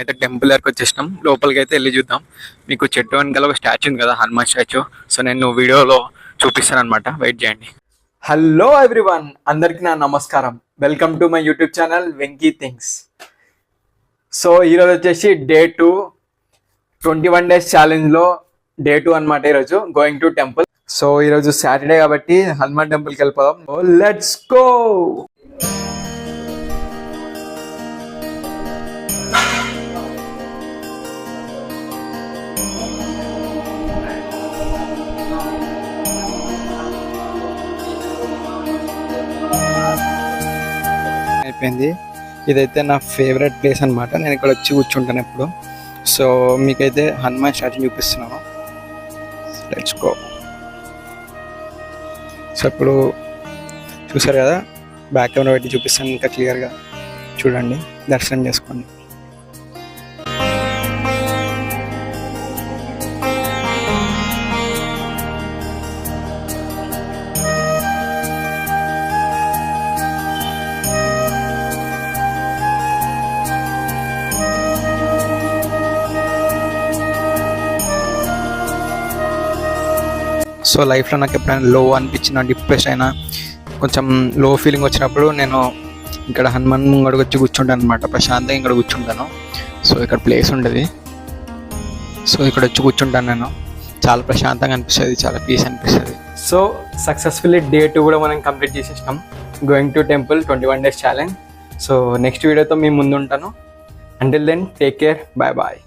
అయితే టెంపుల్ దగ్గరకు వచ్చేసినాం. లోపలికి అయితే వెళ్ళి చూద్దాం. మీకు చెట్టు వెనకాల ఒక స్టాచ్యూ ఉంది కదా, హనుమాన్ స్టాచ్యూ. సో నేను వీడియోలో చూపిస్తాను అనమాట, వెయిట్ చేయండి. హలో ఎవ్రీవన్, అందరికీ నా నమస్కారం. Welcome to my YouTube channel Venky things. So ఈరోజు వచ్చేసి డే 2 21 days ఛాలెంజ్లో డే 2 అనమాట. ఈరోజు గోయింగ్ టు టెంపుల్. సో ఈరోజు సాటర్డే కాబట్టి హనుమాన్ టెంపుల్కి వెళ్ళిపోదాం. Let's go. అయిపోయింది. ఇదైతే నా ఫేవరెట్ ప్లేస్ అనమాట. నేను ఇక్కడ వచ్చి కూర్చుంటాను ఎప్పుడు. సో మీకైతే హనుమాన్ స్టాచ్యూ చూపిస్తున్నాను. Let's go. సో ఇప్పుడు చూసారు కదా, బ్యాక్ కెమెరా పెట్టి చూపిస్తాను ఇంకా క్లియర్గా చూడండి, దర్శనం చేసుకోండి. సో లైఫ్లో నాకు ఎప్పుడైనా లో అనిపించిన, డిప్రెస్ అయినా, కొంచెం లో ఫీలింగ్ వచ్చినప్పుడు నేను ఇక్కడ హనుమాన్ ముంగడికి వచ్చి కూర్చుంటాను అనమాట. ప్రశాంతంగా ఇక్కడ కూర్చుంటాను. సో ఇక్కడ ప్లేస్ ఉండదు. సో ఇక్కడ వచ్చి కూర్చుంటాను నేను. చాలా ప్రశాంతంగా అనిపిస్తుంది, చాలా పీస్ అనిపిస్తుంది. సో సక్సెస్ఫుల్లీ డే 2 కూడా మనం కంప్లీట్ చేసేసినాం. Going to temple 21 days challenge. So next వీడియోతో మీ ముందు ఉంటాను. Until then take care, bye bye.